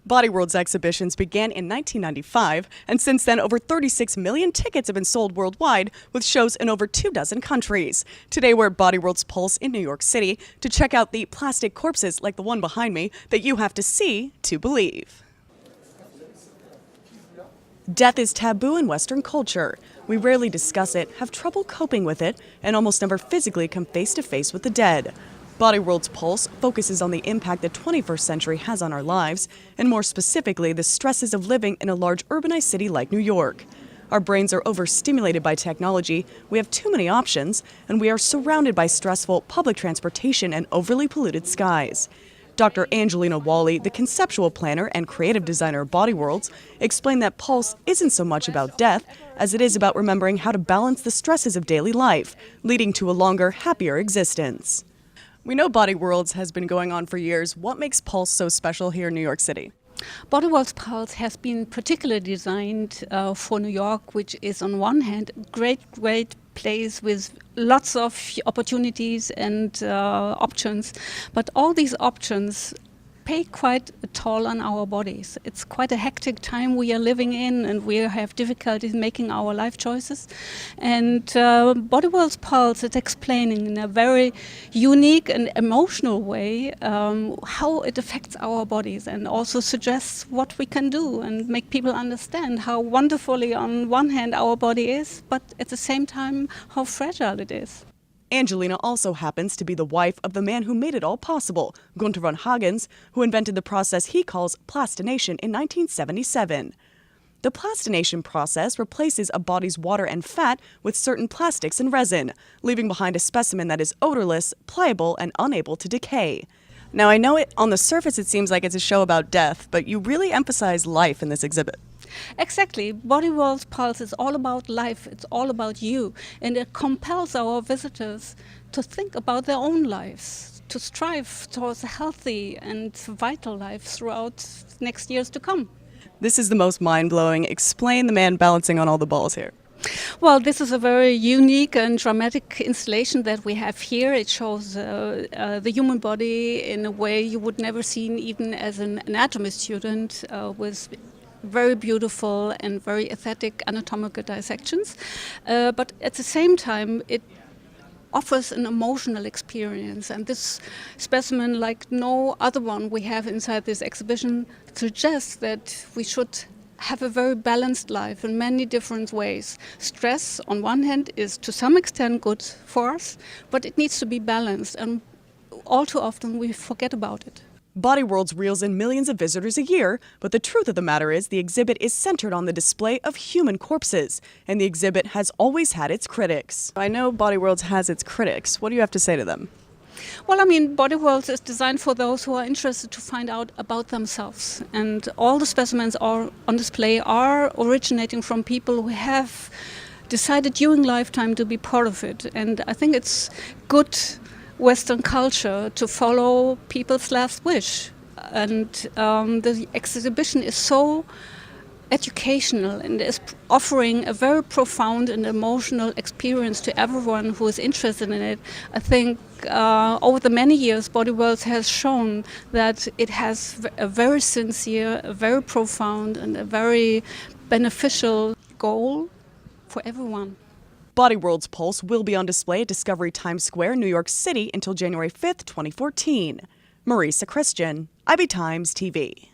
Body World's exhibitions began in 1995, and since then over 36 million tickets have been sold worldwide, with shows in over 24 countries. Today we're at Body World's Pulse in New York City to check out the plastic corpses like the one behind me that you have to see to believe. Death is taboo in Western culture. We rarely discuss it, have trouble coping with it, and almost never physically come face to face with the dead. Body World's Pulse focuses on the impact the 21st century has on our lives, and more specifically, the stresses of living in a large urbanized city like New York. Our brains are overstimulated by technology, we have too many options, and we are surrounded by stressful public transportation and overly polluted skies. Dr. Angelina Whalley, the conceptual planner and creative designer of Body Worlds, explained that Pulse isn't so much about death as it is about remembering how to balance the stresses of daily life, leading to a longer, happier existence. We know Body Worlds has been going on for years. What makes Pulse so special here in New York City? Body Worlds Pulse has been particularly designed for New York, which is on one hand a great place with lots of opportunities and options, but all these options pay quite a toll on our bodies. It's quite a hectic time we are living in, and we have difficulties making our life choices. And Body Worlds Pulse is explaining in a very unique and emotional way how it affects our bodies, and also suggests what we can do and make people understand how wonderfully on one hand our body is, but at the same time how fragile it is. Angelina also happens to be the wife of the man who made it all possible, Gunther von Hagens, who invented the process he calls Plastination in 1977. The Plastination process replaces a body's water and fat with certain plastics and resin, leaving behind a specimen that is odorless, pliable, and unable to decay. Now, I know on the surface it seems like it's a show about death, but you really emphasize life in this exhibit. Exactly. Body Worlds Pulse is all about life, it's all about you, and it compels our visitors to think about their own lives, to strive towards a healthy and vital life throughout next years to come. This is the most mind-blowing. Explain the man balancing on all the balls here. Well, this is a very unique and dramatic installation that we have here. It shows the human body in a way you would never see even as an anatomy student, with very beautiful and very aesthetic anatomical dissections. But at the same time, it offers an emotional experience. And this specimen, like no other one we have inside this exhibition, suggests that we should have a very balanced life in many different ways. Stress, on one hand, is to some extent good for us, but it needs to be balanced, and all too often we forget about it. Body Worlds reels in millions of visitors a year, but the truth of the matter is the exhibit is centered on the display of human corpses, and the exhibit has always had its critics. I know Body Worlds has its critics. What do you have to say to them? Well, I mean, Body Worlds is designed for those who are interested to find out about themselves, and all the specimens on display are originating from people who have decided during lifetime to be part of it, and I think it's good Western culture to follow people's last wish. And the exhibition is so educational and is offering a very profound and emotional experience to everyone who is interested in it. I think over the many years, Body Worlds has shown that it has a very sincere, a very profound, and a very beneficial goal for everyone. Body Worlds Pulse will be on display at Discovery Times Square, New York City until January 5th, 2014. Marisa, Krystian, IB Times TV.